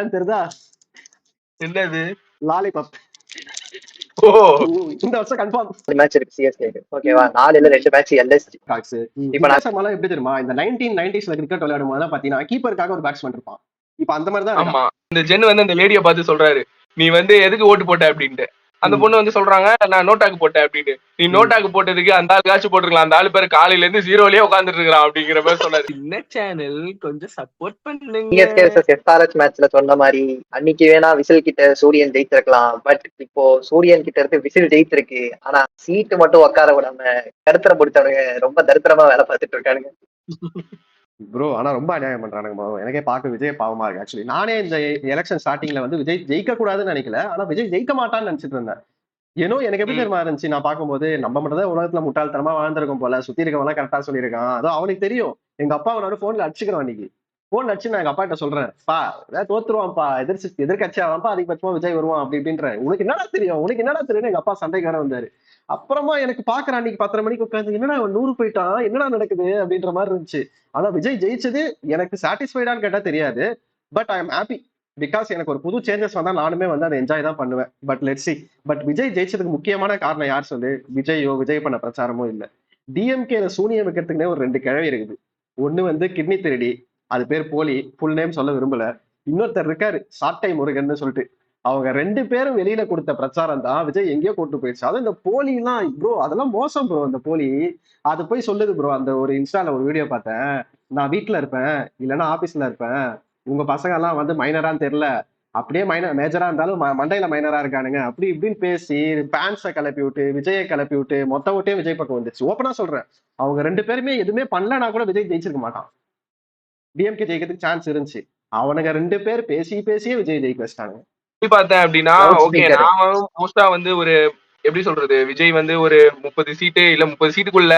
தெரியுதா? என்னது? லாலிபாப். ஓ இந்த வருஷம் கன்ஃபார்ம் மேட்ச் இருக்கு சிஎஸ்கே. ஓகேவா, 4 2 மேட்ச் எல்எஸ்டி. காக்ஸ். இப்ப நான் வித்தியாசமெல்லாம் எப்படி தெரியுமா? இந்த 1990s கிரிக்கெட் விளையாடும் போது பாத்தீங்கன்னா கீப்பருக்காக ஒரு பேட்ஸ்மேன் இருப்பான். இப்ப அந்த மாதிரி தான் ஆமா, இந்த ஜென் வந்து அந்த லேடிய பார்த்து சொல்றாரு, நீ வந்து எதுக்கு ஓட்டு போட்ட அப்படின்ட்டு. அந்த பொண்ணு வந்து சொல்றாங்க, நான் நோட்டாக்கு போட்டேன் அப்படின்னு. நீ நோட்டாக்கு போட்டதுக்கு அந்த ஆள் காட்சி போட்டுருக்கலாம், அந்த ஆளு பேரு காலையில இருந்து ஜீரோலயே உட்காந்துட்டு இருக்கான் அப்படிங்கிற மாதிரி சொன்னாரு. சின்ன சேனல் கொஞ்சம் சப்போர்ட் பண்ணுங்க. சிஎஸ்கே vs எஸ்ஆர்எச் மேட்ச்ல சொன்ன மாதிரி அன்னைக்கு வேணா விசில் கிட்ட சூரியன் ஜெயித்திருக்கலாம். பட் இப்போ சூரியன் கிட்ட இருந்து விசில் ஜெயித்திருக்கு. ஆனா சீட்டு மட்டும் உட்கார விடாம கருத்தரை பிடிச்சவனுங்க ரொம்ப தரித்திரமா வேலை பார்த்துட்டு இருக்கானுங்க. ப்ரோ. ஆனா ரொம்ப அநியாயம் பண்றானுங்க ப்ரோ. எனக்கே பார்க்க விஜய் பாவமா இருக்கு. ஆக்சுவலி நானே இந்த எலெக்ஷன் ஸ்டார்டிங்ல வந்து விஜய் ஜெயிக்க கூடாதுன்னு நினைக்கல. ஆனா விஜய் ஜெயிக்க மாட்டான்னு நினைச்சிட்டு இருந்தேன். ஏனோ எனக்கு எப்படி தெரியுமா இருந்துச்சு, நான் பார்க்கும்போது நம்ம மட்டும் தான் உலகத்துல முட்டாள்தனமா வாழ்ந்திருக்கோம் போல, சுத்தி இருக்கவங்க கரெக்டா சொல்லியிருக்கான். அதுவும் அவனுக்கு தெரியும் எங்க அப்பாவை நான் போன்ல அடிச்சுக்கிறோம். அன்னைக்கு போன் அடிச்சு நான் எங்க அப்பா கிட்ட சொல்றேன், பா ஏதாவது தோத்துருவான்ப்பா, எதிர்கட்சியாவான்ப்பா, அதிகபட்சமா விஜய் வருவான் அப்படி இப்படின்றேன். உனக்கு என்னடா தெரியும், உனக்கு என்னடா தெரியும், எங்க அப்பா சண்டைக்கு வேற வந்தாரு. அப்புறமா எனக்கு பாக்குறேன் அன்னைக்கு 10:30 மணிக்கு உட்காந்து, என்னடா 100 போயிட்டான், என்னடா நடக்குது அப்படின்ற மாதிரி இருந்துச்சு. ஆனா விஜய் ஜெயிச்சது எனக்கு சாட்டிஸ்ஃபைடான்னு கேட்டா தெரியாது. But I am happy. Because எனக்கு ஒரு புது சேஞ்சஸ் வந்தா நானுமே வந்து அதை என்ஜாய் தான் பண்ணுவேன். But let's see. But Vijay ஜெயிச்சதுக்கு முக்கியமான காரணம் யார் சொல்லு? விஜயோ விஜய் பண்ண பிரச்சாரமோ இல்ல. டிஎம்கேல சூனியம் வைக்கிறதுக்குனே ஒரு 2 கிழவி இருக்குது. ஒண்ணு வந்து கிட்னி திருடி, அது பேர் போலி, ஃபுல் நேம் சொல்ல விரும்பல. இன்னொருத்தர் இருக்காரு சாட்டை முருகன் சொல்லிட்டு. அவங்க 2 பேரும் வெளியில கொடுத்த பிரச்சாரம் தான் விஜய் எங்கேயோ கூட்டு போயிடுச்சு. அதுவும் இந்த போலி எல்லாம் ப்ரோ, அதெல்லாம் மோசம் ப்ரோ. அந்த போலி அது போய் சொல்லுது ப்ரோ. அந்த ஒரு இன்ஸ்டால ஒரு வீடியோ பார்த்தேன், நான் வீட்டுல இருப்பேன் இல்லைன்னா ஆபீஸ்ல இருப்பேன், உங்க பசங்க எல்லாம் வந்து மைனரான்னு தெரியல, அப்படியே மேஜரா இருந்தாலும் மண்டையில மைனரா இருக்கானுங்க அப்படி இப்படின்னு பேசி பேன்ஸை கிளப்பி விட்டு விஜயை கிளப்பி விட்டு மொத்த ஓட்டையும் விஜய் பக்கம் வந்துச்சு. ஓப்பனா சொல்றேன், அவங்க 2 பேருமே எதுவுமே பண்ணலனா கூட விஜய் ஜெயிச்சிருக்க மாட்டான். டிஎம்கே ஜெயிக்கிறதுக்கு சான்ஸ் இருந்துச்சு. அவனுங்க 2 பேர் பேசி பேசியே விஜய் ஜெயிக்க வச்சிட்டாங்க. பார்த்தேன் அப்படின்னா ஓகே, நான் மோஸ்டா வந்து ஒரு எப்படி சொல்றது, விஜய் வந்து ஒரு 30 சீட்டு இல்ல 30 சீட்டுக்குள்ள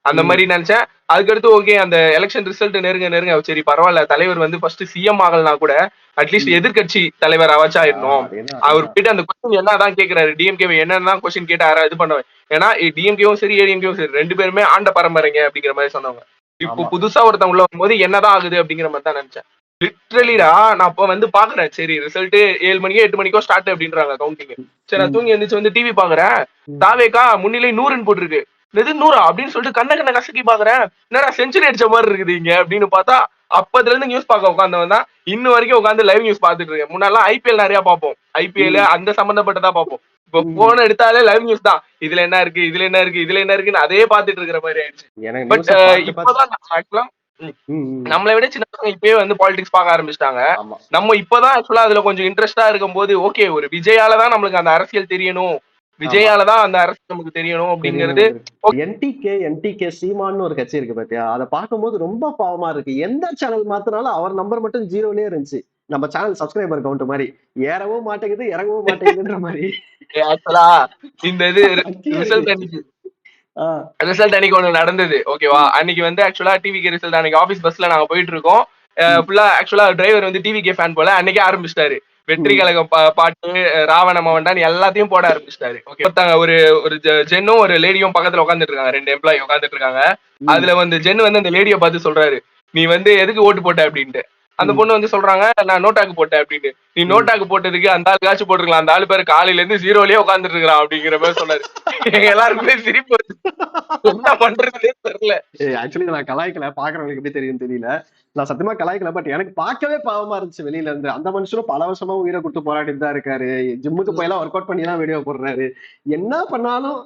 அந்த மாதிரி நினைச்சேன். அதுக்கடுத்து ஓகே, அந்த எலெக்ஷன் ரிசல்ட் நெருங்க சரி பரவாயில்ல, தலைவர் வந்து ஃபர்ஸ்ட் சிஎம் ஆகலனா கூட அட்லீஸ்ட் எதிர்கட்சி தலைவர் ஆவாச்சா ஆயிடணும். அவர் போயிட்டு அந்த கொஸ்டின் என்னதான் கேட்கிறாரு, டிஎம்கே என்னதான் கொஸ்டின் கேட்டாரா இது பண்ணுவேன். ஏன்னா டிஎம்கேவும் சரி ஏடிஎம்கேவும் சரி 2 பேருமே ஆண்ட பரம்பரைங்க அப்படிங்கிற மாதிரி சொன்னவங்க. இப்போ புதுசா ஒருத்தன் உள்ள வரும்போது என்னதான் ஆகுது அப்படிங்கிற மாதிரி தான் நினைச்சேன். லிட்ரலிடா நான் அப்ப வந்து பாக்குறேன், சரி ரிசல்ட் 7 மணிக்கோ 8 மணிக்கோ ஸ்டார்ட் அப்படின்றாங்க கவுண்டிங். சரி நான் தூங்கி எழுந்திரிச்சு வந்து டிவி பாக்குறேன், தாவேகா முன்னிலை 100 போட்டிருக்கு. எது 100 அப்படின்னு சொல்லிட்டு கண்ண கசக்கி பாக்குறேன், என்னடா செஞ்சுரி அடிச்ச மாதிரி இருக்குது இங்க அப்படின்னு பார்த்தா, அப்பதுல இருந்து நியூஸ் பார்க்க உட்காந்தவன் தான் இன்னும் வரைக்கும் உட்காந்து லைவ் நியூஸ் பாத்துட்டு இருக்கேன். முன்னாலாம் ஐபிஎல் நிறைய பார்ப்போம், ஐபிஎல் அந்த சம்பந்தப்பட்டதா பார்ப்போம். இப்போ போன் எடுத்தாலே லைவ் நியூஸ் தான், இதுல என்ன இருக்கு இதுல என்ன இருக்கு இதுல என்ன இருக்குன்னு அதே பாத்துட்டு இருக்கிற மாதிரி ஆயிடுச்சு. பட் இப்பதான் ஆக்சுவலா நம்மளை விட சின்ன பசங்க இப்பயே வந்து பாலிடிக்ஸ் பார்க்க ஆரம்பிச்சிட்டாங்க. நம்ம இப்பதான் ஆக்சுவலா அதுல கொஞ்சம் இன்ட்ரெஸ்டா இருக்கும் போது, ஓகே ஒரு விஜயாலதான் நம்மளுக்கு அந்த அரசியல் தெரியணும், விஜயாலதான் அந்த அரசியல் நமக்கு தெரியணும் அப்படிங்கிறது. என்டிகே சீமான்னு ஒரு கட்சி இருக்கு பாத்தியா, அதை பார்க்கும்போது ரொம்ப பாவமா இருக்கு. எந்த சேனல் மாத்தினாலும் அவர் நம்பர் மட்டும் 0லயே இருந்துச்சு. நம்ம சேனல் சப்ஸ்கிரைபர் கவுண்ட் மாதிரி ஏறவும் மாட்டேங்குது இறங்கவும் மாட்டேங்குதுன்ற மாதிரி. ஆக்சுவலா இந்த இது ரிசல்ட் அன்னைக்கு ஒண்ணு நடந்தது ஓகேவா. அன்னைக்கு வந்து ஆக்சுவலா டிவிகே ரிசல்ட் அன்னைக்கு ஆபீஸ் பஸ்ல நாங்க போயிட்டு இருக்கோம். ஃபுல்லா ஆக்சுவலா டிரைவர் வந்து டிவிகே ஃபேன் போல, அன்னைக்கே ஆரம்பிச்சிட்டாரு வெற்றி கழகம் பாட்டு, ராவண மவன்டான் எல்லாத்தையும் போட ஆரம்பிச்சிட்டாரு. ஒரு ஒரு ஜென்னும் ஒரு லேடியும் பக்கத்துல உட்காந்துட்டு இருக்காங்க, 2 எம்ப்ளாயி உட்காந்துட்டு இருக்காங்க. அதுல வந்து ஜென் வந்து அந்த லேடியை பார்த்து சொல்றாரு, நீ வந்து எதுக்கு ஓட்டு போட்ட அப்படின்ட்டு. அந்த பொண்ணு வந்து சொல்றாங்க, நான் நோட்டாக்கு போட்டேன் அப்படின்னு. நீ நோட்டாக்கு போட்டதுக்கு அந்த ஆள் காட்சி போட்டுருக்கலாம், அந்த ஆளு பேரு காலையில இருந்து ஜீரோலயே உட்காந்துட்டு இருக்கான் அப்படிங்கிற மாதிரி சொன்னாரு. எங்க எல்லாருக்குமே சிரிப்பு என்ன பண்றதுன்னே தெரியல. ஆக்சுவலி நான் கலாய்க்கல, பாக்குறவங்களுக்கு எப்படி தெரியும் தெரியல, நான் சத்தியமா கலாய்க்கல. பட் எனக்கு பார்க்கவே பாவமா இருந்துச்சு வெளியில இருந்து. அந்த மனுஷனும் பல வருஷமா உயிரை கொடுத்து போராடிட்டு தான் இருக்காரு, ஜிம்முக்கு போயெல்லாம் ஒர்க் அவுட் பண்ணி தான் வீடியோ போடுறாரு. என்ன பண்ணாலும்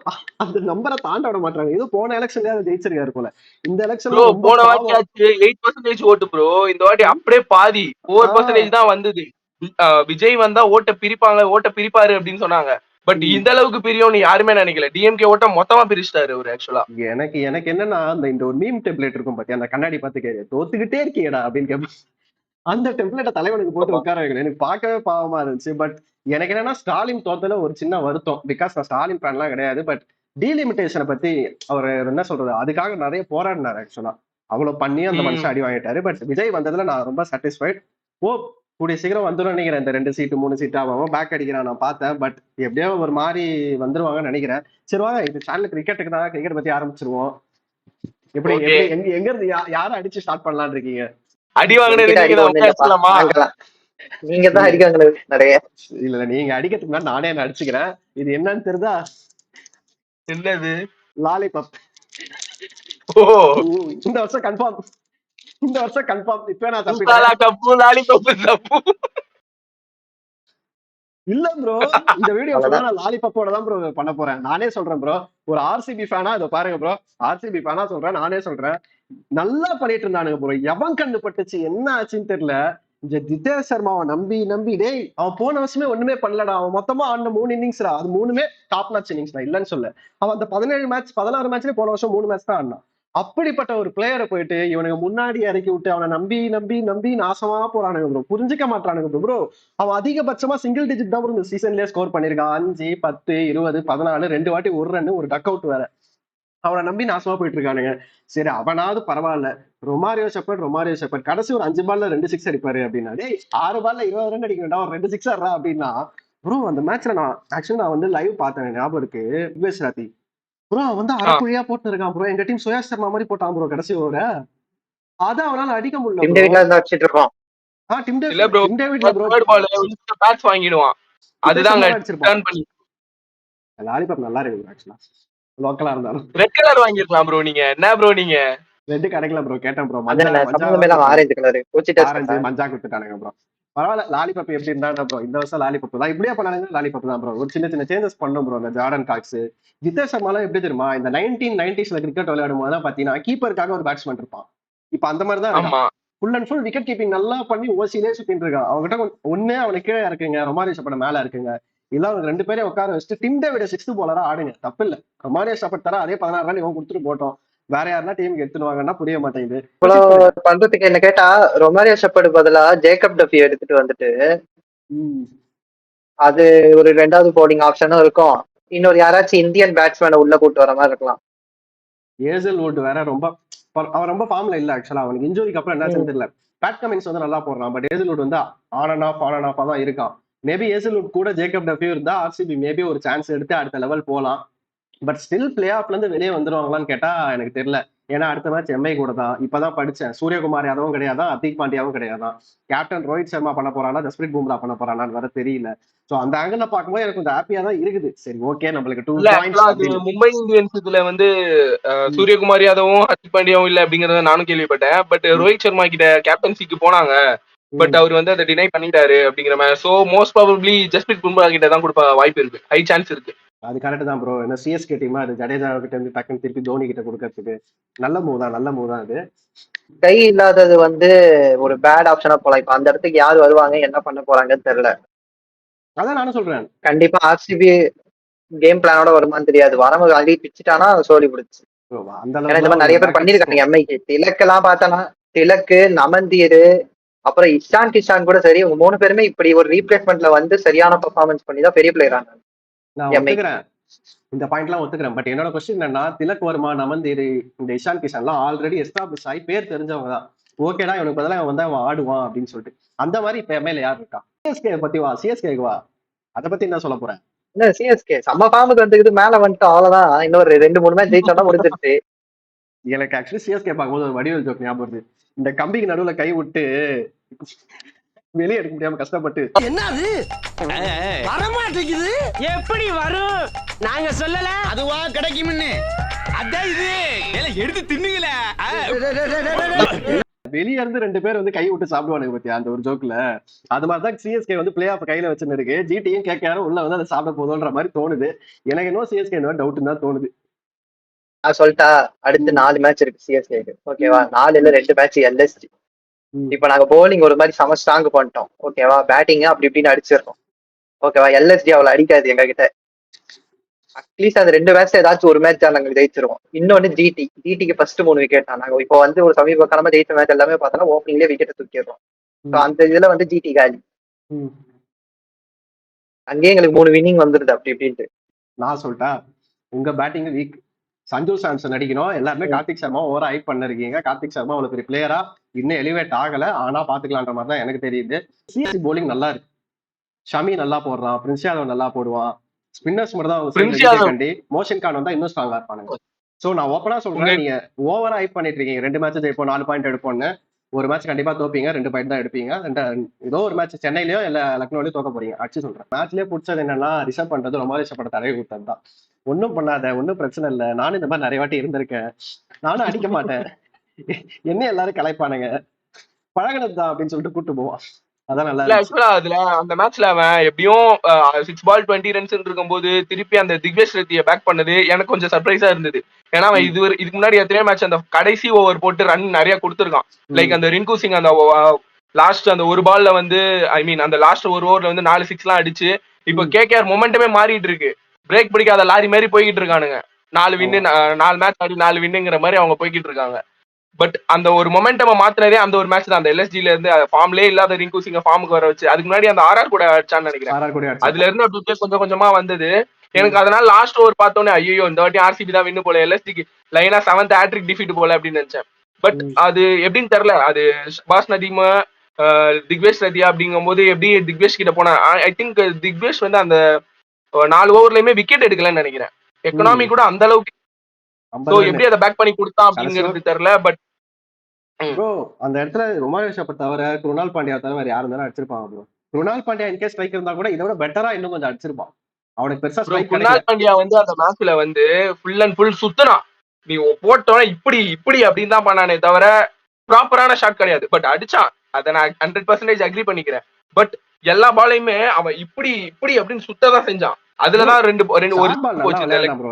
அந்த நம்பரை தாண்ட விட மாட்டாங்க. ஏதோ போன எலெக்ஷன்ல ஜெயிச்சிருக்காரு போல. இந்த எலெக்ஷன்ல போன வாட்டி 8% ஓட்டு ப்ரோ, இந்த வாட்டி அப்படியே பாதி 4% தான் வந்தது. விஜய் வந்தா ஓட்ட பிரிப்பாரு அப்படின்னு சொன்னாங்க. பட் இந்த அளவுக்கு பிரியும்னு யாருமே நினைக்கல. டிஎம்கே ஓட்ட மொத்தமா பிரிச்சிட்டாரு ஒரு ஆக்சுவலா. எனக்கு என்னன்னா, இந்த ஒரு மீம் டெம்ப்ளேட் இருக்கும் பாத்தியா, அந்த கண்ணாடி பார்த்து கேட்க தோத்துக்கிட்டே இருக்கீடா அப்படின்னு கேட்பேன். அந்த டெம்ப்ளேட்டை தலைவனுக்கு போட்டு உட்கார வைக்கணும். எனக்கு பார்க்கவே பாவமா இருந்துச்சு. பட் எனக்கு என்னன்னா, ஸ்டாலின் தோத்தல ஒரு சின்ன வருத்தம். பிகாஸ் நான் ஸ்டாலின் ஃபேன்லாம் கிடையாது. பட் டீலிமிட்டேஷனை பத்தி அவர் என்ன சொல்றது, அதுக்காக நிறைய போராடினார் ஆக்சுவலா. அவ்வளவு பண்ணி அந்த மனுஷன் அடி வாங்கிட்டாரு. பட் விஜய் வந்ததுல நான் ரொம்ப சாட்டிஸ்ஃபைட். கூடிய சீக்கிரம் வந்துடும் நினைக்கிறேன். இந்த 2 சீட்டு 3 சீட்டு அவன் பேக் அடிக்கிறான் நான் பார்த்தேன். பட் எப்படியோ ஒரு மாதிரி வந்துருவாங்கன்னு நினைக்கிறேன். சரி வாங்க, இந்த சேனல் கிரிக்கெட்டுக்கு தான், கிரிக்கெட் பத்தி ஆரம்பிச்சிருவோம். எப்படி எங்க இருந்து யாரை அடிச்சு ஸ்டார்ட் பண்ணலாம்னு இருக்கீங்க? அடி வாங்கினது நீங்க தான் அடிக்காங்க நிறைய. இல்ல நீங்க அடிக்கிறதுக்கு முன்னாடி நானே என்ன அடிச்சுக்கிறேன். இது என்னன்னு தெரியுதா? என்னது? லாலிபப். ஓ இந்த வருஷம் கன்ஃபார்ம். இந்த வருஷம் கன்ஃபார்ம். இப்ப நான் தூக்காலா தப்பிட்டேன். கப்பு லாலிபப்பு தப்பு. இல்ல ப்ரோ, இந்த வீடியோ ஃபுல்லா அவ்வளவுதான். நான் லாலிபப்போட தான் ப்ரோ பண்ண போறேன். நானே சொல்றேன் ப்ரோ. ஒரு ஆர்சிபி ஃபேனா இதை பாருங்க ப்ரோ. ஆர்சிபி ஃபேனா சொல்றேன், நானே சொல்றேன். நல்லா பண்ணிட்டு இருந்தானுங்க ப்ரோ. எவன் கண்ணு பட்டுச்சு என்ன ஆச்சுன்னு தெரியல. இந்த ஜிதேஷ் சர்மாவை நம்பி நம்பி டேய் அவன் போன வருஷமே ஒண்ணுமே பண்ணலடா. அவன் மொத்தமா ஆடின 3 இன்னிங்ஸ்டா, அது 3மே டாப் நாச் இன்னிங்ஸ் தான், இல்லன்னு சொல்ல. அவன் அந்த 17 மேட்ச் 16 மேட்ச்லயே போன வருஷம் 3 மேட்ச் தான் ஆடினான். அப்படிப்பட்ட ஒரு பிளேயரை போயிட்டு இவனுக்கு முன்னாடி இறக்கி விட்டு அவனை நம்பி நம்பி நம்பி நாசமா போறானுங்க ப்ரோ. புரிஞ்சுக்க மாட்டானுங்க ப்ரோ. அவன் அதிகபட்சமா சிங்கிள் டிஜிட் தான் இந்த சீசன்லயே ஸ்கோர் பண்ணிருக்கான். 5, 10, 20, 14, 2 வாட்டி ஒரு ரன் ஒரு டக் அவுட் வேற. அவனை நம்பி நாசமா போயிட்டு இருக்கானுங்க. சரி அவனாவது பரவாயில்ல. ரொமாரியோ ஷெப்பர்ட் கடைசி ஒரு 5 பால்ல 2 சிக்ஸ் அடிப்பாரு அப்படின்னா, டேய் 6 பால்ல 20 ரன் அடிக்க வேண்டாம், ஒரு 2 சிக்ஸ் ஆடுறா அப்படின்னா. ப்ரோ அந்த மேட்ச்ல நான் வந்து லைவ் பார்த்தேன், ஞாபகம் இருக்கு. யுகேஷ் ராத்தி ப்ரோ அவன் வந்து அரைக்குழியா போட்டு இருக்கான் ப்ரோ. எங்க டீம் சுயாஷ் சர்மா மாதிரி போட்டான் ப்ரோ கடைசி ஓவர. அதான் அவனால அடிக்க முடியல இந்த ப்ரோ. வீட்டுல இருந்து அடிச்சிட்டு இருக்கோம். இல்ல ப்ரோ, டிம் டேவிட்ல ப்ரோ தேர்ட் பால் பேட்ச் வாங்கிடுவான். அதுதாங்க அடிச்சிருப்பான். டர்ன் பண்ணி லாலிபாப் நல்லா இருக்கு ஆக்சுவலா, லோக்கலா இருந்தாலும். ரெட் கலர் வாங்கிருக்கலாம் ப்ரோ. நீங்க என்ன ப்ரோ நீங்க? ரெட் கிடைக்கல ப்ரோ, கேட்டேன் ப்ரோ. சம்பந்தமே இல்லாம ஆரஞ்சு கலரு ஆரஞ்சு மஞ்சா கொடுத்துட்டானுங்க ப்ரோ. பரவாயில்ல, லாலிபாப் எப்படி இருந்தா ப்ரோ இந்த வருஷம் லாலிபாப் தான். இப்படியே பண்ணாங்க லாலிபாப் தான் ப்ரோ. ஒரு சின்ன சின்ன சேஞ்சஸ் பண்ணும் ப்ரோ. இந்த ஜார்டன் காக்ஸ், ஜிதேஷ் சர்மாலாம் எப்படி தெரியுமா, இந்த 1990s கிரிக்கெட் விளையாடும் போது தான் பாத்தீங்கன்னா கீப்பருக்காக ஒரு பேட்ஸ்மேன் இருப்பான். இப்ப அந்த மாதிரி தான் இருக்கான். ஆமா full and full wicket keeping நல்லா பண்ணி ஓசிலே சுத்திட்டு இருக்கான். அவங்ககிட்ட ஒண்ணே அவனுக்கு கீழே இருக்குங்க, ரொமாரியோ ஷெப்பர்ட் மேல இருக்குங்க. இல்ல அவங்க 2 பேரையும் உட்கார வச்சுட்டு டிம் டேவிட 6th bowler ஆடுங்க, தப்பு இல்ல. ரொமாரியோ ஷெப்பர்ட் தர அதே 16 ரன் இவன் கொடுத்துட்டு போட்டோம். வேற யாருன்னா டீமுக்கு எடுத்துருவாங்கன்னா புரிய மாட்டேங்குது. இவ்வளவு பண்றதுக்கு என்ன கேட்டா, ரொமாரியோ ஷெப்பர்ட் பதிலா ஜேக்கப் டஃபி எடுத்துட்டு வந்துட்டு அது ஒரு 2வது போர்டிங் ஆப்ஷனும் இருக்கும். இன்னொரு யாராச்சும் இந்தியன் பேட்ஸ்மேனை உள்ள கூட்டு வர மாதிரி இருக்கலாம். ஏசல்வுட் வேற அவன் ரொம்ப ஃபார்ம்ல இல்ல ஆக்சுவலா. அவனுக்கு இன்ஜுரிக்கு அப்புறம் என்ன தெரியல. பேட் கமின்ஸ் வந்து நல்லா போடுறான், பட் ஏசல்வுட் வந்து ஆன் அண்ட் ஆஃப் தான் இருக்கான். மேபி ஏசல்வுட் கூட ஜேக்கப் டஃபி இருந்தா ஆர்சிபி மேபி ஒரு சான்ஸ் எடுத்து அடுத்த லெவல் போலாம். பட் ஸ்டில் பிளே ஆஃப்ல இருந்து வெளியே வந்துருவாங்களான்னு கேட்டா எனக்கு தெரியல. ஏன்னா அடுத்த மேட்ச் எம்ஐ கூட தான். இப்பதான் படிச்சேன், சூரியகுமார் யாதவும் கிடையாதான், ஹர்திக் பாண்டியாவும் கிடையாதான். கேப்டன் ரோஹித் சர்மா பண்ண போறானா, ஜஸ்பிரீத் பும்ரா பண்ண போறானான்னு வர தெரியல. சோ அந்த ஆங்கிள் பார்க்கும்போது எனக்கு கொஞ்சம் ஹாப்பியா தான் இருக்குது. சரி ஓகே, நம்மளுக்கு 2 பாயிண்ட்ஸ் அப்படின்னு. மும்பை இந்தியன்ஸ் இதுல வந்து சூரியகுமார் யாதவும் ஹர்திக் பாண்டியாவும் இல்ல அப்படிங்கறத நானும் கேள்விப்பட்டேன். பட் ரோஹித் சர்மா கிட்ட கேப்டன்சிக்கு போனாங்க. பட் அவர் வந்து அதை டினை பண்ணிட்டாரு அப்படிங்கிற மாதிரி. So most probably Jasprit Bumrah கிட்ட தான் கொடுப்ப வாய்ப்பு இருக்கு, ஹை சான்ஸ் இருக்கு. அது கரெக்ட் தான் ப்ரோ. என்ன சிஎஸ்கே டீமா அது ஜடேஜா கிட்ட இருந்து டக்குன்னு திருப்பி தோனி கிட்ட கொடுக்கறதுக்கு நல்ல மூவ் தான் அது. கை இல்லாதது வந்து ஒரு பேட் ஆப்ஷனா போலாம். இப்ப அந்த இடத்துக்கு யாரு வருவாங்க, என்ன பண்ண போறாங்கன்னு தெரியல. அதான் நானும் சொல்றேன். கண்டிப்பா ஆர்சிபி கேம் பிளானோட வருமானு தெரியாது. வரவங்க அள்ளி பிச்சுட்டானா சோழி பிடிச்சு. அந்த ஏன்னா இந்த மாதிரி நிறைய பேர் பண்ணிருக்காங்க எம்ஐக்கு. திலக்கெல்லாம் பார்த்தோன்னா திலக்கு, நமந்தீர், அப்புறம் இஷான் கிஷான் கூட சரி, இவங்க 3 பேருமே இப்படி ஒரு ரீப்ளேஸ்மெண்ட்ல வந்து சரியான பெர்ஃபார்மன்ஸ் பண்ணி தான் பெரிய பிளேயர் ஆனாங்க. நான் ஒத்துக்கிறேன், இந்த பாயிண்ட் எல்லாம் ஒத்துக்கிறேன். பட் என்னோட கொஸ்டின் என்னன்னா, திலக் வர்மா, நமந்தீர், இந்த இஷான் கிஷான் எல்லாம் ஆல்ரெடி எஸ்டாப்ளிஷ் ஆகி பேர் தெரிஞ்சவங்க தான். ஓகேடா இவனுக்கு பதிலாக அவன் வந்து அவன் ஆடுவான் அப்படின்னு சொல்லிட்டு. அந்த மாதிரி இப்ப எம்ஐல யார் இருக்கா? சிஎஸ்கே பத்தி வா, சிஎஸ்கேக்கு வா. அதை பத்தி என்ன சொல்ல போறேன்? இல்ல சிஎஸ்கே செம்ம ஃபார்முக்கு வந்துக்குது, மேல வந்துட்டு அவ்வளவுதான். இன்னொரு 2-3 மேட்ச் ஜெயிச்சா முடிஞ்சிருச்சு. எனக்கு ஆக்சுவலி சிஎஸ்கே பார்க்கும்போது ஒரு வடிவேல் ஜோக் ஞாபகம் வருது. இந்த கம்பிக்கு நடுவுல கை விட்டு வெளியே எடுக்க முடியாம கஷ்டப்பட்டு என்னது வரமாட்டேங்குது, எப்படி வரும் நாங்க சொல்லல, அதுவா கிடைக்கும்னு. அதான் இது எடுத்து தின்னுங்கள. வெளியே இருந்து 2 பேர் வந்து கை விட்டு சாப்பிடுவானுங்க பத்தியா அந்த ஒரு ஜோக்ல. அது மாதிரிதான் சிஎஸ்கே வந்து பிளே ஆஃப் கையில வச்சுன்னு இருக்கு. ஜிடியும் கேட்காரும் உள்ள வந்து அதை சாப்பிட போதும்ன்ற மாதிரி தோணுது. எனக்கு இன்னும் சிஎஸ்கே டவுட் தான் தோணுது. நான் சொல்லிட்டா, அடுத்து 4 மேட்ச் இருக்கு சிஎஸ்கே. ஓகேவா, 4ல 2 மேட்ச் எல்எஸ்டி. இப்ப நாங்க போலிங் ஒரு மாதிரி செம ஸ்ட்ராங் பண்ணிட்டோம். ஓகேவா, பேட்டிங் அப்படி இப்படின்னு அடிச்சிடறோம். ஓகேவா, எல்எஸ்டி அவ்வளவு அடிக்காது எங்க கிட்ட. அட்லீஸ்ட் அந்த 2 மேட்ச்ல ஏதாச்சும் ஒரு மேட்ச் நாங்க ஜெயிச்சிருவோம். இன்னொன்னு ஜிடிக்கு ஃபர்ஸ்ட் 3 விக்கெட் தான். நாங்க இப்போ வந்து ஒரு சமீப காலமா ஜெயிச்ச மேட்ச் எல்லாமே பார்த்தோம்னா ஓப்பனிங்லேயே விக்கெட் தூக்கிடுறோம். அந்த இதுல வந்து ஜிடி காலி. அங்கேயே எங்களுக்கு 3 வின்னிங் வந்துருது அப்படி இப்படின்ட்டு. நான் சொல்லிட்டா, உங்க பேட்டிங் வீக். சஞ்சு சாம்சன் அடிக்கணும். எல்லாருமே கார்த்திக் சர்மா ஓவரா ஹைப் பண்ணிருக்கீங்க. கார்த்திக் சர்மா அவ்வளவு பெரிய பிளேயரா இன்னும் எலிவேட் ஆகல, ஆனா பாத்துக்கலான்ற மாதிரி தான் எனக்கு தெரியுது. சிஎஸ்சி போலிங் நல்லா இருக்கு. ஷமி நல்லா போடுறான், பிரின்ஸ் யாதவ் நல்லா போடுவான். ஸ்பின்னர்ஸ் மட்டும் தான் மோஷன் கான் வந்தா இன்னும் ஸ்ட்ராங்கா இருப்பானுங்க. சோ நான் ஓப்பனா சொல்றேன், நீங்க ஓவரா ஹைப் பண்ணிட்டு இருக்கீங்க. 2 மேட்ச் ஜெயிப்போம் 4 பாயிண்ட் எடுப்போம்னு. ஒரு மேட்ச் கண்டிப்பா தோப்பீங்க, 2 பாயிண்ட் தான் எடுப்பீங்க. ஏதோ ஒரு மேட்ச் சென்னையிலயோ இல்ல லக்னோலயோ தோக்க போறீங்க. அடிச்சு சொல்றேன். மேட்ச்லயே பிடிச்சது என்னன்னா ரிஷப் பண்றது ரொம்ப ரிஷப்போட தடவை கொடுத்தது தான். ஒன்னும் பண்ணாத, ஒன்னும் பிரச்சனை இல்ல, நானும் இந்த மாதிரி நிறைய வாட்டி இருந்திருக்கேன், நானும் அடிக்க மாட்டேன், என்ன எல்லாரும் கலாய்ப்பானுங்க, பழகினது தான் அப்படின்னு சொல்லிட்டு கூட்டு போவான். அதான் நல்லா இல்ல இருந்துச்சு. ஆக்சுவலா அதுல அந்த மேட்ச்ல அவன் எப்படியும் 6 பால் 20 ரன்ஸ் இருக்கும்போது திருப்பி அந்த திக்வேஷ் ரெட்டியை பேக் பண்ணது எனக்கு கொஞ்சம் சர்ப்ரைஸா இருந்தது. ஏன்னா அவன் இதுக்கு முன்னாடி எத்தனையோ மேட்ச் அந்த கடைசி ஓவர் போட்டு ரன் நிறைய கொடுத்துருக்கான். லைக் அந்த ரிங்கு சிங் அந்த லாஸ்ட் அந்த ஒரு பால்ல வந்து ஐ மீன் அந்த லாஸ்ட் ஒரு ஓவர்ல வந்து 4 6 எல்லாம் அடிச்சு இப்ப கேகேஆர் மொமெண்டமே மாறிட்டு இருக்கு. பிரேக் பிடிக்காத லாரி மாதிரி போய்கிட்டு இருக்கானுங்க. 4 வின்னு 4 மேட்ச் ஆடி 4 வின்னுங்கிற மாதிரி அவங்க போய்கிட்டு இருக்காங்க. பட் அந்த ஒரு மொமெண்டம் மாத்தினதே அந்த ஒரு மேட்ச் தான். அந்த எல்எஸ்ஜில இருந்து ஃபார்ம்லயே இல்லாத ரிங்கு சிங்க ஃபார்முக்கு வர வச்சு அதுக்கு முன்னாடி அந்த ஆர்ஆர் கூட அடிச்சான்னு நினைக்கிறேன். அதுல இருந்து அப்படியே கொஞ்சம் கொஞ்சமா வந்தது எனக்கு. அதனால லாஸ்ட் ஓவர் பார்த்தோன்னே ஐயோ இந்த வாட்டி ஆர்சிபி தான் வின்னு போல, எல்எஸ்ஜிக்கு லைனா 7th ஹேட்ரிக் டிஃபீட் போல அப்படின்னு நினைச்சேன். பட் அது எப்படின்னு தெரியல. அது பாஸ் நதீம் திக்வேஷ் ரதியா அப்படிங்கும் போது எப்படி திக்வேஷ் கிட்ட போனா ஐ திங்க் திக்வேஷ் வந்து அந்த 4 ஓவர்லயுமே விக்கெட் எடுக்கலன்னு நினைக்கிறேன். எக்கனாமி கூட அந்த அளவுக்கு எப்படி அதை பேக் பண்ணி கொடுத்தான் அப்படிங்கிறது தெரியல. பட் ப்ரோ அந்த இடத்துல ரொமாரியோ ஷெப்பர்ட் தவிர குருணால் பாண்டியா தவிர வேற யாரும் தானே அடிச்சிருப்பாங்க bro. Krunal Pandya in case strike இருந்தா கூட இதை விட பெட்டரா இன்னும் கொஞ்சம் அடிச்சிருப்பான். அவனுக்கு பெருசா ஸ்ட்ரைக் கிடைக்கல. குருணால் பாண்டியா வந்து அந்த மேட்ச்ல வந்து ஃபுல் அண்ட் ஃபுல் சுத்தனான். நீ போட்டோன்னா இப்படி இப்படி அப்படின்னு தான் பண்ணானே தவிர ப்ராப்பரான ஷாட் கிடையாது. பட் அடிச்சான், அதை நான் 100% அக்ரி பண்ணிக்கிறேன். பட் எல்லா பாலையுமே அவன் இப்படி இப்படி அப்படின்னு சுத்ததான் செஞ்சான். அதுலதான்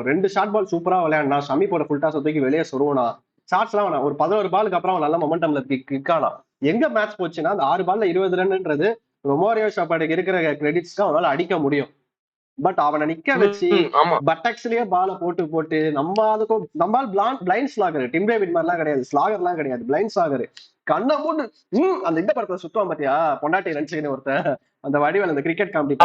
ரெண்டு ஷார்ட் பால் சூப்பரா விளையாடினா. ஷமி போட ஃபுல் டாஸ் தூக்கி வெளியே சொருவனா. ஷார்ட்ஸ் எல்லாம் ஒரு 11 பாலுக்கு அப்புறம் நல்ல மொமெண்டம்ல கிக் ஆனா. எங்க மேட்ச் போச்சுன்னா அந்த 6 பால்ல 20 ரன்ன்றது ரொமாரியோ ஷெப்பர்டுக்கு இருக்கிற கிரெடிட்ஸ்க்கு அவனால அடிக்க முடியும். பட் அவனை நிக்க வச்சு பட்டக்ஸ்லயே பால போட்டு போட்டு நம்மால் பிளைண்ட் ஸ்லாகர், டிம் டேவிட் மாதிரிலாம் கிடையாது, ஸ்லாகர் எல்லாம் கிடையாது, பிளைண்ட் ஸ்லாகர். கண்ணை மூட்டு அந்த இந்த படத்துல சுத்துவான் பாத்தியா பொண்டாட்டி ரன்ஸுக்குன்னு ஒருத்தன், அந்த வடிவேல் அந்த கிரிக்கெட் காமெடி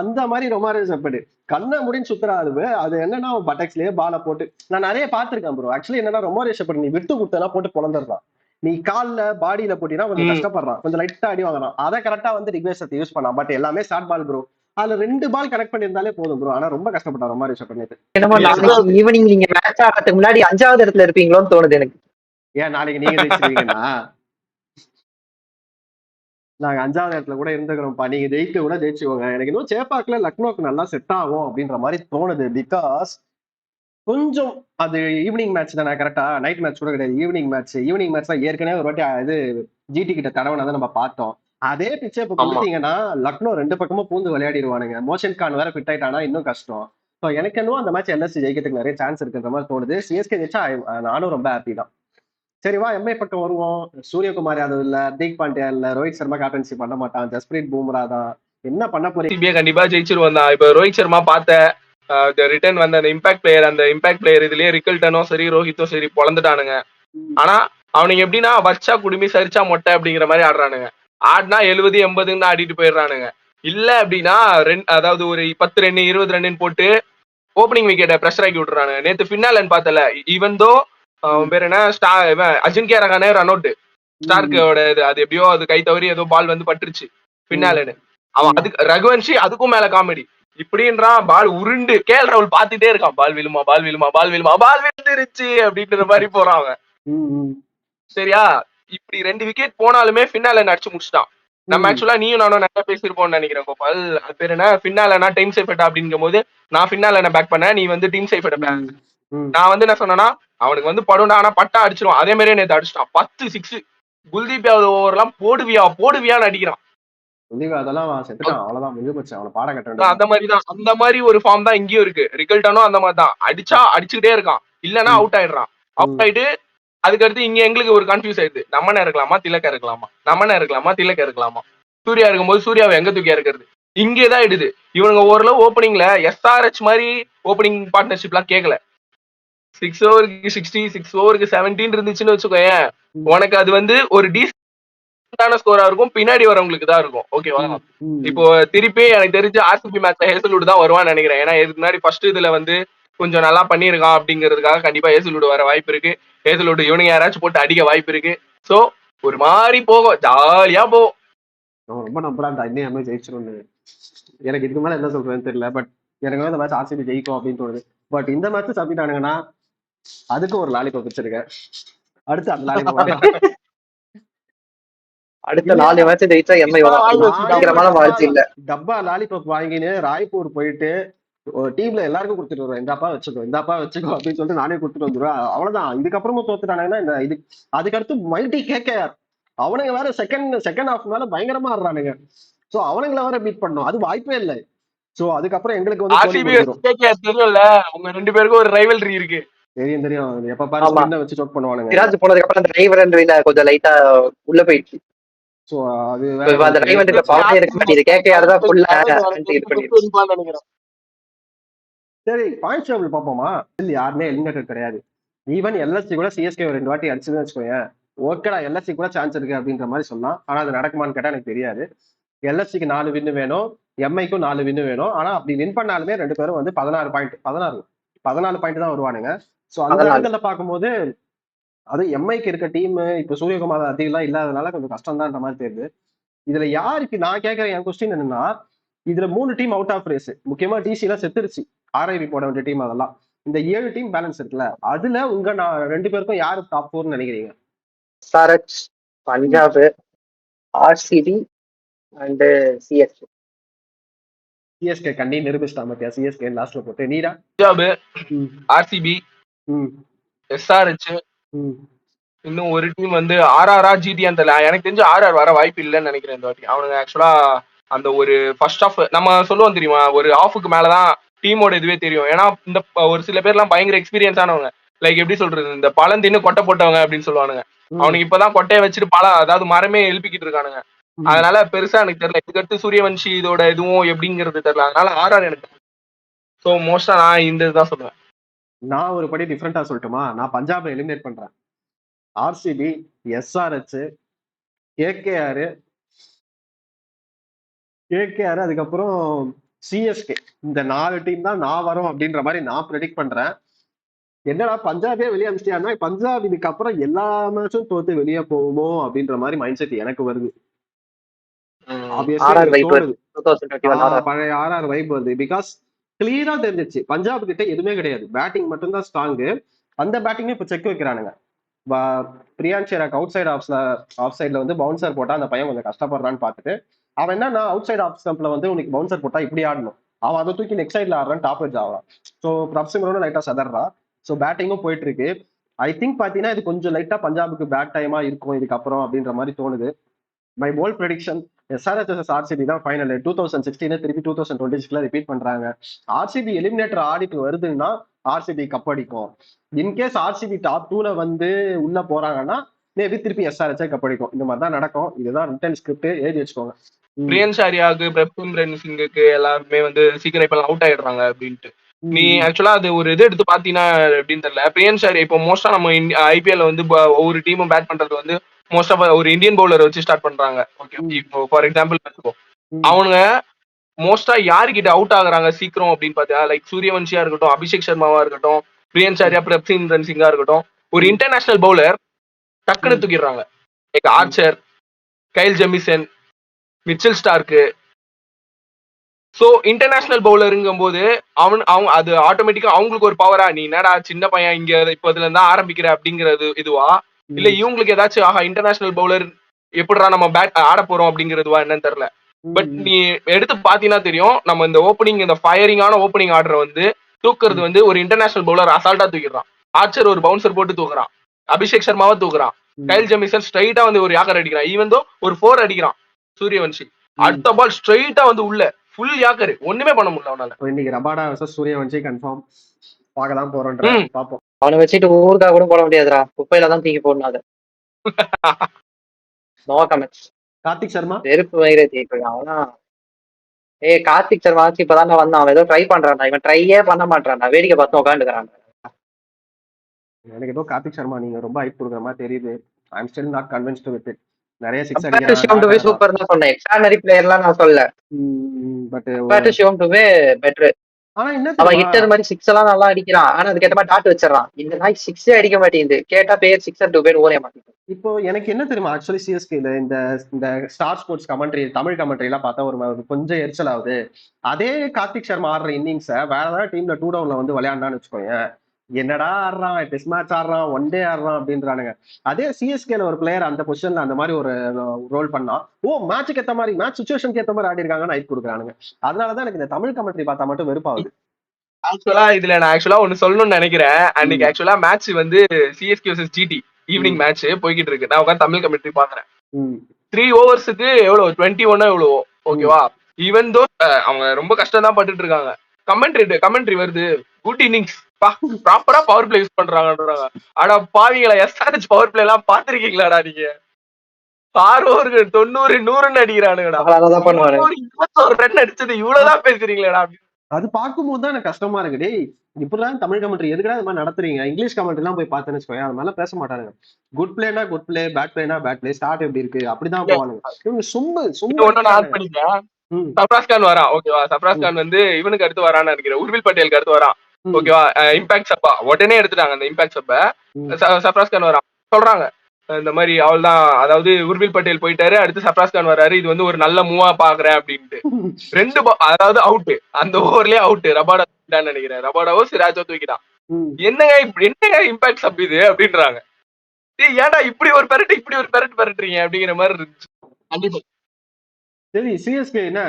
அந்த மாதிரி ரொமாரியோ ஷெப்பர்டு கண்ணை முடின்னு சுத்துறாரு. அது என்னன்னா பட்டக்ஸ்லயே பால போட்டு நான் நிறைய பாத்திருக்கேன் ப்ரோ. ஆக்சுவலி என்னன்னா ரொமாரியோ ஷெப்பர்டு நீ விட்டு கொடுத்தா போட்டு பொழந்துடுறான். நீ கால்ல பாடியில போட்டினா கொஞ்சம் கஷ்டப்படுறான், கொஞ்சம் லைட்டா அடி வாங்குறான். அதை கரெக்டா வந்து திக்வேஷ் யூஸ் பண்ணான். பட் எல்லாமே ஷார்ட் பால் ப்ரோ. அதுல 2 பால் கனெக்ட் பண்ணிருந்தாலே போதும் ப்ரோ. ஆனா ரொம்ப கஷ்டப்பட்டார் ரொமாரியோ ஷெப்பர்ட். ஈவினிங் நீங்க மேட்ச் ஆடுறதுக்கு முன்னாடி 5வது இடத்துல இருப்பீங்களோன்னு தோணுது எனக்கு. ஏன் நாளைக்கு நீங்க ஜெயிச்சிருவீங்கன்னா நாங்க 5வது இடத்துல கூட இருந்துக்கிறோம்ப்பா. நீங்க ஜெயிக்க கூட ஜெயிச்சுக்கோங்க. எனக்கு இன்னும் சேப்பாக்குல லக்னோக்கு நல்லா செட் ஆகும் அப்படின்ற மாதிரி தோணுது. பிகாஸ் கொஞ்சம் அது ஈவினிங் மேட்ச் தானே, கரெக்டா? நைட் மேட்ச் கூட கிடையாது, ஈவினிங் மேட்ச். ஈவினிங் மேட்ச்ல ஏற்கனவே ஒரு வாட்டி இது ஜிடி கிட்ட தடவைனதை நம்ம பார்த்தோம். அதே பிச்சை இப்ப கொடுத்தீங்கன்னா லக்னோ 2 பக்கமும் பூந்து விளையாடிடுவானுங்க. மோஷன் கான் வேற ஃபிட் ஆயிட்டானா இன்னும் கஷ்டம். ஸோ எனக்கு என்னவோ அந்த மேட்ச் எல்எஸ்சி ஜெயிக்கிறதுக்கு நிறைய சான்ஸ் இருக்குன்ற மாதிரி தோணுது. சிஎஸ்கே ஜெயிச்சா நானும் ரொம்ப ஹாப்பி தான். சரிவா எம்ஐ பக்கம் வருவோம். சூரியகுமார் யாதவ் இல்ல, ஹர்திக் பாண்டியா இல்ல, ரோஹித் சர்மா கேப்டன்சி பண்ண மாட்டான், ஜஸ்பிரீத் பும்ரா தான். என்ன பண்ண போறீங்க? கண்டிப்பா ஜெயிச்சிருவோம் தான். இப்ப ரோஹித் சர்மா பார்த்த ரிட்டர்ன் வந்த அந்த இம்பாக்ட் பிளேயர் இதுலயே ரிக்கல்டனும் சரி ரோஹித்தும் சரி பொழந்துட்டானுங்க. ஆனா அவனுங்க எப்படின்னா வச்சா குடுமி சரிச்சா மொட்டை அப்படிங்கிற மாதிரி ஆடுறானுங்க. ஆடினா 70 80 ஆடிட்டு போயிடுறானுங்க. இல்ல அப்படின்னா அதாவது ஒரு 10 ரன் 20 ரன் போட்டு ஓப்பனிங் விக்கெட்டை பிரஷர் ஆக்கி விட்டுறானுங்க. நேத்து ஃபின்னாலன்னு பார்த்தல, ஈவன் தோ அவன் பேர் என்ன அஜின்கியா ரஹானே ரன் அவுட் ஸ்டார்க்கோட இது அது எப்படியோ அது கை தவறி ஏதோ பால் வந்து பட்டுருச்சு ஃபின்னாலன்னு. அவன் அதுக்கு ரகுவன்ஷி அதுக்கும் மேல காமெடி இப்படின்றான். பால் உருண்டு கேஎல் ராகுல் பாத்துட்டே இருக்கான், பால் விழுமா பால் விழுமா பால் விழுமா பால் விழுந்துருச்சு அப்படின்ற மாதிரி போறான் அவன். சரியா? இப்படி 2 விக்கெட் போனாலுமே ஃபின்னாலன் அடிச்சு முடிச்சுட்டான். நம்ம ஆக்சுவலா நீயும் நானும் நிறைய பேசியிருப்போம்னு நினைக்கிறேன் கோபால். அது பேர் என்ன ஃபின்னாலனா டைம் சேஃபெட்டா அப்படிங்கும் போது நான் ஃபின்னாலனை பேக் பண்ணேன், நீ வந்து டீம் சேஃபெட்டா. நான் வந்து என்ன சொன்னேன்னா அவனுக்கு வந்து படுண்டா ஆனா பட்டா அடிச்சிருவான். அதே மாதிரியே நேற்று அடிச்சிட்டான் 10 6. குல்தீப் யாதவ் ஓவர் எல்லாம் போடுவியான்னு அடிக்கிறான். அந்த மாதிரி ஒரு ஃபார்ம் தான் இங்கேயும் இருக்கு. ரிகல்டனும் அந்த மாதிரி தான், அடிச்சா அடிச்சுக்கிட்டே இருக்கான், இல்லன்னா அவுட் ஆயிடுறான். அவுட் ஆயிட்டு அதுக்கடுத்து இங்க எங்களுக்கு ஒரு கன்ஃபியூஸ் ஆயிடுது. நம்மன இருக்கலாமா திலக்க இருக்கலாமா, நம்மன இருக்கலாமா திலக்க இருக்கலாமா. சூர்யா இருக்கும்போது சூர்யாவை எங்க தூக்கியா இருக்கிறது இங்கேதான் இடுது. இவனுங்க ஓரளவு ஓப்பனிங்ல எஸ்ஆர்ஹெச் மாதிரி ஓப்பனிங் பார்ட்னர்ஷிப் எல்லாம் கேட்கல. 6 ஓவருக்கு 60 6 ஓவருக்கு 17 இருந்துச்சுன்னு வச்சுக்கோயேன், உனக்கு அது வந்து ஒரு டீசென்டான ஸ்கோரா இருக்கும், பின்னாடி வரவங்களுக்கு தான் இருக்கும். ஓகேவா? இப்போ திருப்பி எனக்கு தெரிஞ்சு ஆர்சிபி மேட்ச்ல ஹேசல்வுட் தான் வருவான்னு நினைக்கிறேன். ஏன்னா இதுக்கு முன்னாடி ஃபர்ஸ்ட் இதுல வந்து கொஞ்சம் நல்லா பண்ணியிருக்கான் அப்படிங்கிறதுக்காக கண்டிப்பா ஹேசல்வுட் வர வாய்ப்பு இருக்கு. ஹேசல்வுட் இவனுங்க யாராச்சும் போட்டு அடிக்க வாய்ப்பு இருக்கு. சோ ஒரு மாதிரி போகும், ஜாலியா போகும். ரொம்ப நம்பலாம் இன்னும் ஜெயிச்சிரும். எனக்கு இதுக்கு மேல என்ன சொல்றேன்னு தெரியல. பட் எனக்கு இந்த மேட்ச் ஆர்சிபி ஜெயிக்கும் அப்படின்னு தோணுது. பட் இந்த மேட்ச் சப்மிட் ஆனுங்கன்னா அதுக்கு ஒரு லாலிபாப் வச்சிருக்கேன். அடுத்து அந்த லாலிபாப் அடுத்த 4 மேட்ச் ஜெயிச்சா எம்ஐ இப்ப வாங்கி வச்சுக்கிட்டான். சீக்கிரமான வாழ்த்து இல்ல. டப்பா லாலிபாப் வாங்கின்னு ராய்ப்பூர் போயிட்டு டீம்ல எல்லாருக்கும் கொடுத்துட்டு வருவேன். இந்தாப்பா வச்சுக்கோ அப்படின்னு சொல்லிட்டு நானே கொடுத்துட்டு வந்துருவேன். அவ்வளவுதான். இதுக்கப்புறமும் தோத்துட்டானுங்கன்னா இந்த இது அதுக்கடுத்து மைல்டி கேகேஆர் அவனுங்க வேற செகண்ட் ஹாஃப் மேல பயங்கரமா ஆடுறானுங்க. சோ அவனுங்களை வேற பீட் பண்ணோம். அது வாய்ப்பே இல்லை. சோ அதுக்கப்புறம் எங்களுக்கு வந்து ஆர்சிபி தெரியும்ல, உங்க 2 பேருக்கும் ஒரு ரைவல்ரி இருக்கு. தெரியும். எப்ப பாரு ஸ்பின்னை வச்சு சோக் பண்ணுவானுங்க. சிராஜ் போனதுக்கு அப்புறம் அந்த ரைவல்ரியில கொஞ்சம் லைட்டா உள்ள போயிடுச்சு. சோ அது அந்த ரைவல்ரியில பவரே இருக்க மாட்டேங்குது. கேகேஆர் தான் ஃபுல்லா இது பண்ணிடுச்சு. சரி, பாயிண்ட் டேபிள் பார்ப்போமா? இல்ல யாருமே எலிமினேட்டட் கிடையாது. ஈவன் எல்எஸ்சி கூட சிஎஸ்கே 2 வாட்டி அடிச்சுன்னு வச்சுக்கோங்க. ஓகேடா எல்எஸ்சி கூட சான்ஸ் இருக்கு அப்படின்ற மாதிரி சொல்லலாம். ஆனா அது நடக்குமான்னு கேட்டா எனக்கு தெரியாது. எல்எஸ்சிக்கு 4 வின்னு வேணும், எம்ஐக்கும் 4 வின்னு வேணும். ஆனா அப்படி வின் பண்ணாலுமே 2 பேரும் வந்து 14 பாயிண்ட் தான் வருவானுங்க. சோ அந்த இடத்துல பார்க்கும்போது அது எம்ஐக்கு இருக்க டீம் இப்ப சூரியகுமார் அதிகம்லாம் இல்லாதனால கொஞ்சம் கஷ்டம் தான் மாதிரி தெரியுது. இதுல யாருக்கு நான் கேட்கறேன், என் கொஸ்டின் என்னன்னா, இதுல 3 டீம் அவுட் ஆஃப் ரேஸ். முக்கியமா டிசி எல்லாம் செத்துருச்சு. ஆர்ஐபி போட வேண்டிய டீம் அதெல்லாம். இந்த 7 டீம் பேலன்ஸ் இருக்குல்ல, அதுல உங்க 2 பேருக்கும் யாரு டாப் 4 நினைக்கிறீங்க? SRH, Punjab, RCB and CSK. CSK கண்ணி நிரூபிச்சிட்டா மத்தியா. சிஎஸ்கே லாஸ்ட்ல போட்டு நீரா பஞ்சாப், ஆர்சிபி, எஸ்ஆர்ஹெச், இன்னும் ஒரு டீம் வந்து ஆர்ஆர் ஜிடி. அந்த எனக்கு தெரிஞ்சு ஆர்ஆர் வர வாய்ப்பு இல்லைன்னு நினைக்கிறேன் இந்த வாட்டி. அவனுங்க ஆக்சுவலா அந்த ஒரு ஃபர்ஸ்ட் ஆஃப் நம்ம சொல்லுவோம் தெரியுமா, ஒரு ஆஃபுக்கு மேலதான் டீமோட இதுவே தெரியும். ஏன்னா இந்த ஒரு சில பேர்லாம் பயங்கர எக்ஸ்பீரியன்ஸ் ஆனவங்க, லைக் எப்படி சொல்றது, இந்த பழந்தின்னு கொட்டை போட்டவங்க அப்படின்னு சொல்லுவானுங்க. அவனுக்கு இப்பதான் கொட்டையை வச்சுட்டு அதாவது மரமே எழுப்பிக்கிட்டு இருக்கானுங்க. அதனால பெருசா எனக்கு தெரியல. இதுக்கடுத்து சூரியவன்ஷி இதோட இதுவும் எப்படிங்கிறது தெரியல. அதனால ஆர்ஆர் எனக்கு. ஸோ மோஸ்டா நான் இந்த இதுதான் சொல்லுவேன். நான் ஒரு படி டிஃப்ரெண்டா சொல்லட்டுமா? நான் பஞ்சாபை எலிமினேட் பண்றேன். ஆர்சிபி, எஸ்ஆர்ஹெச், கேகேஆர், அதுக்கப்புறம் சிஎஸ்கே, இந்த 4 டீம் தான் நான் வரும் அப்படின்ற மாதிரி நான் ப்ரெடிக்ட் பண்றேன். என்னடா பஞ்சாபே வெளியே அனுப்பிச்சிட்டாருன்னா பஞ்சாப் இதுக்கப்புறம் எல்லா மேட்சும் தோத்து வெளியே போகுமோ அப்படின்ற மாதிரி மைண்ட் செட் எனக்கு வருது. பழைய ஆர்ஆர் வைப் வருது. பிகாஸ் கிளியரா தெரிஞ்சிச்சு பஞ்சாப் கிட்ட எதுவுமே கிடையாது. பேட்டிங் மட்டும்தான் ஸ்ட்ராங்கு. அந்த பேட்டிங்கே இப்ப செக் வைக்கிறானுங்க. பிரியான்ஷ் அவுட் சைடு ஆஃப் சைட்ல வந்து பவுன்சர் போட்டா அந்த பையன் கொஞ்சம் கஷ்டப்படுறான்னு பார்த்துட்டு அவன் என்ன அவுட் சைடு ஆஃப் ஸ்டம்ப்ல வந்து உனக்கு பவுன்சர் போட்டா இப்படி ஆடணும், அவன் அதை தூக்கி நெக்ஸ்ட் சைட்ல ஆடுறான், டாப் எட்ஜ் ஆகிறான். ஸோ பிரப்சிமரோட லைட்டா சதறான். ஸோ பேட்டிங்கும் போயிட்டு இருக்கு. ஐ திங்க் பாத்தீங்கன்னா இது கொஞ்சம் லைட்டா பஞ்சாபுக்கு பேட் டைமா இருக்கும் இதுக்கப்புறம் அப்படின்ற மாதிரி தோணுது. My bold prediction SRH RCB தான் ஃபைனல். 2016 திருப்பி 2026 ரிப்பீட் பண்றாங்க. ஆர்சிபி எலிமினேட்டர் ஆடிட்டு வருதுன்னா ஆர்சிபி கப் அடிக்கும். இன்கேஸ் ஆர்சிபி டாப் 2ல வந்து உள்ள போறாங்கன்னா மேபி திருப்பி எஸ்ஆர்ஹெச் கப் அடிக்கும். இந்த மாதிரி தான் நடக்கும். இதுதான் ரிட்டன் ஸ்கிரிப்ட், எழுதி வச்சுக்கோங்க. பிரியன்ஷ் ஆரியாவுக்கு, பிரப்சிம்ரன் சிங்குக்கு எல்லாருமே வந்து சீக்கிரம் இப்ப அவுட் ஆயிடுறாங்க அப்படின்ட்டு. நீ ஆக்சுவலா அது ஒரு இது எடுத்து பாத்தீங்கன்னா எப்படின்னு தெரியல. பிரியன்ஷ் ஆரியா இப்போ மோஸ்டா நம்ம ஐபிஎல்ல வந்து ஒவ்வொரு டீமும் பேட் பண்றது வந்து மோஸ்ட் ஆஃப் ஒரு இந்தியன் பவுலர் வச்சு ஸ்டார்ட் பண்றாங்க. ஓகே, இப்போ ஃபார் எக்ஸாம்பிள் பார்த்துக்கோ, அவனுங்க மோஸ்டா யாருக்கிட்ட அவுட் ஆகுறாங்க சீக்கிரம் அப்படின்னு பார்த்தா, லைக் சூரியவன்ஷியா இருக்கட்டும், அபிஷேக் சர்மாவா இருக்கட்டும், பிரியன்ஷ் ஆரியா, பிரப்சிம்ரன் சிங்கா இருக்கட்டும், ஒரு இன்டர்நேஷனல் பவுலர் டக்குன்னு தூக்கிடுறாங்க. Like Archer, Kyle Jamieson, Mitchell Starc. So international பவுலருங்கும் போது அவங்க அது ஆட்டோமேட்டிக்கா அவங்களுக்கு ஒரு பவரா, நீ என்னடா சின்ன பையன் இங்க இப்ப இதுல இருந்தா ஆரம்பிக்கிற அப்படிங்கிறது இதுவா, இல்ல இவங்களுக்கு ஏதாச்சும் ஆஹா இன்டர்நேஷனல் பவுலர் எப்படிடா நம்ம பேட் ஆட போறோம் அப்படிங்கிறதுவா என்னன்னு தெரியல. பட் நீ எடுத்து பாத்தீங்கன்னா தெரியும், நம்ம இந்த ஓப்பனிங், இந்த ஃபயரிங்கான ஓப்பனிங் ஆர்டர் வந்து தூக்குறது வந்து ஒரு இன்டர்நேஷனல் பவுலர் அசால்ட்டா தூக்கிடுறான். ஆர்ச்சர் ஒரு பவுன்சர் போட்டு தூக்குறான், அபிஷேக் சர்மாவை தூக்குறான், கைல் ஜெமிசன் ஸ்ட்ரைட்டா வந்து ஒரு யாக்கர் அடிக்கிறான், ஈவன் தோ ஒரு 4 அடிக்கிறான் சூரியவன்ஷி. அடுத்த பால் ஸ்ட்ரைட்டா வந்து உள்ள ஃபுல் யாக்கர், ஒண்ணுமே பண்ண முடியல அவனால. இன்னைக்கு ரபாடா வர்சஸ் சூரியவன்ஷி கன்ஃபார்ம் பார்க்கலாம் போறோம். பாப்போம். அவனை வச்சுட்டு ஊருக்கா கூட போட முடியாதுடா, குப்பையில தான் தூக்கி போடணும். அதை நோ கமெண்ட்ஸ். கார்த்திக் சர்மா வெறுப்பு வயிறு தீர்ப்பு. அவனா கார்த்திக் சர்மா இப்பதான் வந்தான். அவன் ஏதோ ட்ரை பண்றான். இவன் ட்ரையே பண்ண மாட்டான், வேடிக்கை பார்த்து உட்காந்துக்கிறான். எனக்கு ஏதோ கார்த்திக் சர்மா நீங்க ரொம்ப ஹைப் கொடுக்குற மாதிரி தெரியுது. I am still not convinced with it. நிறைய 6 அடிக்கிறாங்க. சூப்பர் தான் சொன்னேன். எக்ஸ்ட்ரானரி பிளேயர்லாம் நான் சொல்ல. But Shivam Dube better. ஆனா என்ன அவன் ஹிட்டர் மாதிரி 6 எல்லாம் நல்லா அடிக்கிறான். ஆனா அதுக்கு ஏத்த மாதிரி டாட் வச்சிடறான். இந்த நாய் 6 அடிக்க மாட்டேங்குது. கேட்டா பேர் 6 டு பேர் ஓரே மாட்டேங்குது. இப்போ எனக்கு என்ன தெரியுமா, ஆக்சுவலி சிஎஸ்கேல இந்த star sports commentary, Tamil commentary எல்லாம் பார்த்தா ஒரு கொஞ்சம் எரிச்சல் ஆகுது. அதே கார்த்திக் சர்மா ஆடுற இன்னிங்ஸை வேற ஏதாவது டீம்ல 2 டவுன்ல வந்து விளையாண்டான்னு வச்சுக்கோங்க, என்னடா ஆடுறான், டெஸ்ட் மேட்ச் ஆடுறான், ஒன் டே ஆடுறான் அப்படின்றானுங்க. அதே சிஎஸ்கேல ஒரு பிளேயர் அந்த பொசிஷன்ல அந்த மாதிரி ஒரு ரோல் பண்ணா, மேட்சுக்கு ஏத்த மாதிரி, மேட்ச் சுச்சுவேஷனுக்கு ஏத்த மாதிரி ஆடி இருக்காங்கன்னு நைட் கொடுக்குறானுங்க. அதனாலதான் எனக்கு இந்த தமிழ் கமெண்ட்ரி பார்த்தா மட்டும் வெறுப்பாகுது. ஆக்சுவலா இதுல நான் ஆக்சுவலா ஒன்னு சொல்லணும்னு நினைக்கிறேன். அன்னைக்கு ஆக்சுவலா மேட்ச் வந்து CSK vs GT evening match போய்கிட்டு இருக்கு. நான் உட்காந்து தமிழ் கமெண்ட்ரி பாக்குறேன். 3 ஓவர்ஸுக்கு எவ்வளவு 21 எவ்வளவோ, ஓகேவா? ஈவன் தோ அவங்க ரொம்ப கஷ்டம் தான் பட்டுட்டு இருக்காங்க. கமெண்ட்ரி வருது, குட் இன்னிங்ஸ், ப்ராப்பரா பவர் பிளே யூஸ் பண்றாங்கன்றாங்க. ஆனா பாவீங்களா, எஸ்ஆர்ஹெச் பவர் பிளே எல்லாம் பாத்திருக்கீங்களாடா நீங்க? 6 ஓவருக்கு 90 100 அடிக்கிறானுங்கடா. 21 ரன் அடிச்சது இவ்வளவுதான் பேசுறீங்களா? அது பார்க்கும்போது தான் எனக்கு கஷ்டமா இருக்கு. டேய் இப்படிதான் தமிழ் கமெண்ட்ரி எதுக்குடா இந்த மாதிரி நடத்துறீங்க? இங்கிலீஷ் கமெண்ட்ரி எல்லாம் போய் பார்த்தேன்னு வச்சுக்கோங்க, அது மாதிரிலாம் பேச மாட்டாங்க. குட் பிளேனா குட் பிளே, பேட் பிளேனா பேட் பிளே, ஸ்டார்ட் எப்படி இருக்கு அப்படிதான் போவானுங்க. இவங்க சப்ராஸ் கான் வரான், ஓகேவா? சப்ராஸ் கான் வந்து இவனுக்கு அடுத்து வரான்னு நினைக்கிறேன், உர்வில் பட்டேலுக்கு அடுத்து வரான், ஓகேவா? இம்பாக்ட் சப்பா உடனே எடுத்துட்டாங்க அந்த இம்பாக்ட் சப்ப. சப்ராஸ் கான் வரான், சொல்றாங்க இந்த மாதிரி அவள் தான், அதாவது உர்வில் பட்டேல் போயிட்டாரு, அடுத்து சப்ராஸ் கான் வராரு, இது வந்து ஒரு நல்ல மூவா பாக்குறேன் அப்படின்ட்டு. 2 அதாவது அவுட், அந்த ஓவர்லயே அவுட். ரபாடா நினைக்கிறேன், ரபாடாவோ சிராஜோ தூக்கிட்டான். என்னங்க இம்பாக்ட் சப் இது அப்படின்றாங்க. ஏன்டா இப்படி ஒரு பெரட்டுறீங்க அப்படிங்கிற மாதிரி இருந்துச்சு. கண்டிப்பா. சரி, சிஎஸ்கே என்ன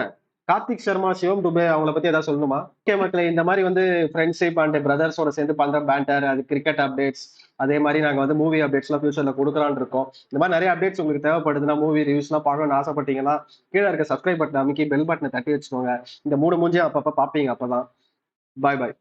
கார்த்திக் சர்மா, சிவம் டுபே அவங்கள பத்தி ஏதாவது சொல்லணுமா? மக்களே, இந்த மாதிரி வந்து ஃப்ரெண்ட்ஷிப் அண்ட் பிரதர்ஸோட சேர்ந்து பண்ற பேண்டர், அது கிரிக்கெட் அப்டேட்ஸ், அதே மாதிரி நாங்க வந்து மூவி அப்டேட்ஸ் எல்லாம் ஃபியூச்சர்ல கொடுக்கலான்னு இருக்கோம். இந்த மாதிரி நிறைய அப்டேட்ஸ் உங்களுக்கு தேவைப்படுதுன்னா, மூவி ரிவ்யூஸ் எல்லாம் பார்க்கணும்னு ஆசைப்பட்டீங்கன்னா கீழே இருக்க சப்ஸ்கிரைப் பட்டன் அமைக்கி பெல் பட்டனை தட்டி வச்சுக்கோங்க. இந்த 3 மூஞ்சியும் அப்பப்ப பாப்பீங்க. அப்பதான் பாய் பாய்.